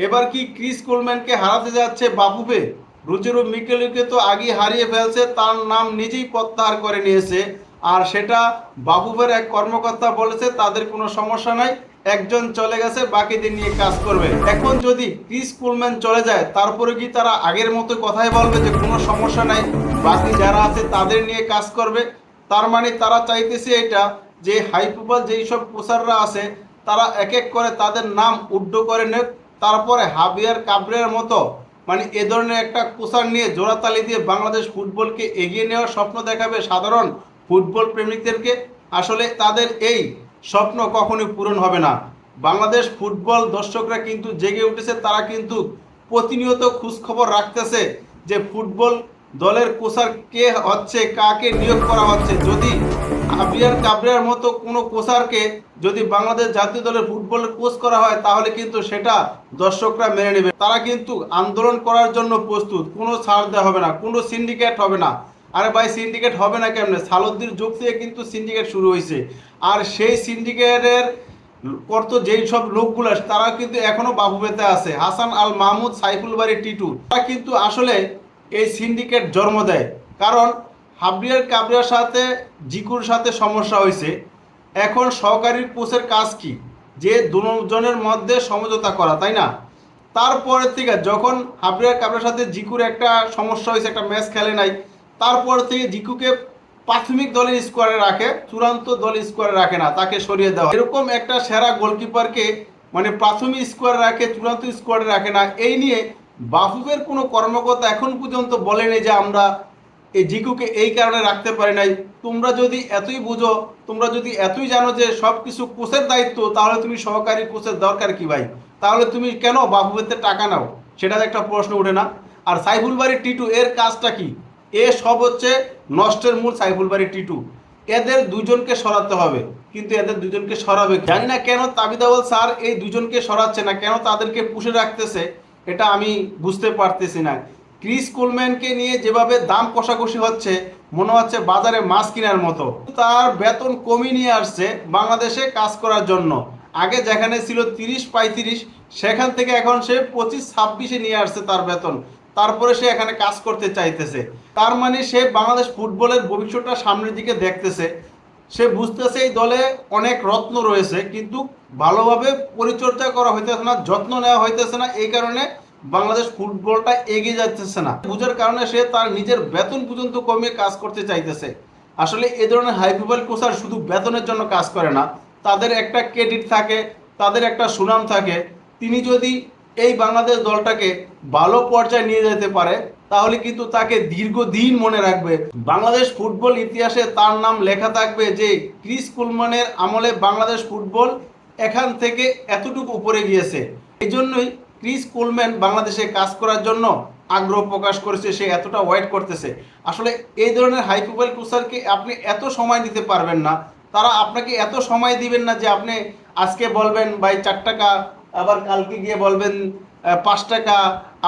এবার কি ক্রিস কোলম্যানকে হারাতে যাচ্ছে বাফুফে? রুজেরো মিকেলকে তো আগে হারিয়ে ফেলছে, তার নাম নিজেই প্রত্যাহার করে নিয়েছে। আর সেটা বাফুফের এক কর্মকর্তা বলেছে তাদের কোনো সমস্যা নাই, একজন চলে গেছে, বাকিদের নিয়ে কাজ করবে। এখন যদি ক্রিস কোলম্যান চলে যায় তারপরে কি তারা আগের মতো কথাই বলবে যে কোনো সমস্যা নাই, বাকি যারা আছে তাদের নিয়ে কাজ করবে? তার মানে তারা চাইতেছে এটা যে হাই প্রোফাইল যেই সব কোচাররা আছে তারা এক এক করে তাদের নাম উড্ড করে নেক, তারপরে হাবিয়ার কাবরের মতো মানে এ ধরনের একটা কোচার নিয়ে জোড়াতালি দিয়ে বাংলাদেশ ফুটবলকে এগিয়ে নেওয়ার স্বপ্ন দেখাবে সাধারণ ফুটবল প্রেমিকদেরকে। আসলে তাদের এই স্বপ্ন কখনোই পূরণ হবে না। বাংলাদেশ ফুটবল দর্শকরা কিন্তু জেগে উঠেছে, তারা কিন্তু প্রতিনিয়ত খোঁজখবর রাখতেছে যে ফুটবল দলের কোচার কে হচ্ছে, কাকে নিয়োগ করা হচ্ছে। যদি আবিয়ার কাবরের মতো কোনো কোচারকে যদি বাংলাদেশ জাতীয় দলের ফুটবলের কোচ করা হয় তাহলে কিন্তু সেটা দর্শকরা মেনে নেবে। তারা কিন্তু আন্দোলন করার জন্য প্রস্তুত, কোনো ছাড় দেওয়া হবে না, কোনো সিন্ডিকেট হবে না। আরে ভাই সিন্ডিকেট হবে না কেমনে? সালুদ্দির যুগ থেকে কিন্তু সিন্ডিকেট শুরু হয়েছে। আর সেই সিন্ডিকেটের করতো যেই সব লোকগুলো তারা কিন্তু এখনো বাফুফেতে আছে, হাসান আল মাহমুদ, সাইফুল বারী টিটু, তারা কিন্তু আসলে এই সিন্ডিকেট জন্ম দেয়। কারণ হাবিয়ার কাবরিয়ার সাথে জিকুর সাথে সমস্যা হয়েছে, এখন সহকারী কোচের কাজ কি? যে দুজনের মধ্যে সমঝোতা করা, তাই না? তারপরে থেকে যখন হাবিয়ার কাবরিয়ার সাথে জিকুর একটা সমস্যা হয়েছে, একটা ম্যাচ খেলে নাই, তারপর থেকে জিকুকে প্রাথমিক দলের স্কোয়াডে রাখে, চূড়ান্ত দলের স্কোয়াডে রাখে না, তাকে সরিয়ে দেওয়া। এরকম একটা সেরা গোলকিপারকে মানে প্রাথমিক স্কোয়াডে রাখে, চূড়ান্ত স্কোয়াডে রাখে না। এই নিয়ে বাফুফের কোনো কর্মকর্তা এখন পর্যন্ত বলেনি যে আমরা এই জিকুকে এই কারণে রাখতে পারি নাই। তোমরা যদি এতই বুঝো, তোমরা যদি এতই জানো যে সব কিছু কোচের দায়িত্ব, তাহলে তুমি সহকারী কোচের দরকার কি ভাই? তাহলে তুমি কেন বাফুফেতে টাকা নাও? সেটা একটা প্রশ্ন ওঠে না? আর সাইফুল বারী টিটু এর কাজটা কি? এ সব হচ্ছে নষ্টের মূল সাইফুল বারী টিটু। এদের দুজনকে সরাতে হবে, কিন্তু এদের দুজনকে সরাবে জানি না কেন তাবিদাওয়াল স্যার এই দুজনকে সরাচ্ছে না, কেন তাদেরকে পুষে রাখতেছে এটা আমি বুঝতে পারতেছি না। ক্রিস কোলম্যানকে নিয়ে যেভাবে দাম কষাকষি হচ্ছে মনে হচ্ছে বাজারে মাছ কেনার মতো। তার বেতন কমিয়ে নিয়ে আসছে বাংলাদেশে কাজ করার জন্য। আগে যেখানে ছিল 30-35, সেখান থেকে এখন সে 25-26-এ নিয়ে আসছে তার বেতন। তারপরে সে এখানে কাজ করতে চাইতেছে। তার মানে সে বাংলাদেশ ফুটবলের ভবিষ্যৎটা সামনের দিকে দেখতেছে। সে বুঝতেছে এই দলে অনেক রত্ন রয়েছে, কিন্তু ভালোভাবে পরিচর্যা করা হইতেছে না, যত্ন নেওয়া হইতেছে না, এই কারণে বাংলাদেশ ফুটবলটা এগিয়ে যাচ্ছে না। বুঝার কারণে সে তার নিজের বেতন পর্যন্ত কমিয়ে কাজ করতে চাইতেছে। আসলে এই ধরনের হাই প্রোফাইল কোচার শুধু বেতনের জন্য কাজ করে না, তাদের একটা ক্রেডিট থাকে, তাদের একটা সুনাম থাকে। তিনি যদি এই বাংলাদেশ দলটাকে ভালো পর্যায়ে নিয়ে যেতে পারে তাহলে কিন্তু তাকে দীর্ঘদিন মনে রাখবে। বাংলাদেশ ফুটবল ইতিহাসে তার নাম লেখা থাকবে যে ক্রিস কোলম্যানের আমলে বাংলাদেশ ফুটবল এখান থেকে এতটুকু উপরে গিয়েছে। এই জন্যই ক্রিস কোলম্যান বাংলাদেশে কাজ করার জন্য আগ্রহ প্রকাশ করেছে, সে এতটা ওয়েট করতেছে। আসলে এই ধরনের হাই প্রোফাইল কোচারকে আপনি এত সময় দিতে পারবেন না, তারা আপনাকে এত সময় দিবেন না যে আপনি আজকে বলবেন ভাই 4 টাকা, আবার কালকে গিয়ে বলবেন 5 টাকা,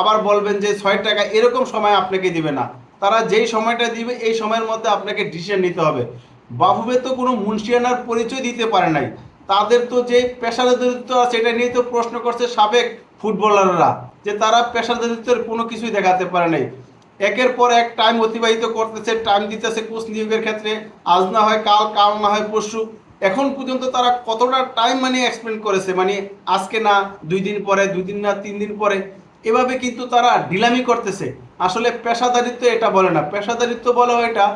আবার বলবেন যে 6 টাকা, এরকম সময় আপনাকে দিবে না। তারা যেই সময়টা দিবে এই সময়ের মধ্যে আপনাকে ডিসিশন নিতে হবে। বাফুফে তো কোনো মুন্সিয়ানার পরিচয় দিতে পারে নাই, তাদের তো যে পেশাদারিত্ব আছে এটা নিয়ে তো প্রশ্ন করছে সাবেক ফুটবলাররা যে তারা পেশাদারিত্বের কোনো কিছুই দেখাতে পারে নাই। একের পর এক টাইম অতিবাহিত করতেছে, টাইম দিতেছে কোচ নিয়োগের ক্ষেত্রে, আজ না হয় কাল, কাল না হয় পরশু। এখন পর্যন্ত তারা কতটা টাইম মানে এক্সপেন্ড করেছে, মানে আজকে না 2 দিন পরে, 2 দিন না 3 দিন পরে, এভাবে কিন্তু তারা ঢিলামি করতেছে। আসলে পেশাদারিত্ব এটা বলে না, পেশাদারিত্ব বলে এটা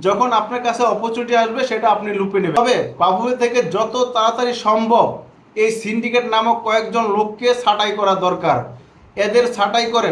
যখন আপনার কাছে অপরচুনিটি আসবে সেটা আপনি লুপে নেবেন। তবে বাফুফে থেকে যত তাড়াতাড়ি সম্ভব এই সিন্ডিকেট নামক কয়েকজন লোককে ছাঁটাই করা দরকার। এদের ছাঁটাই করে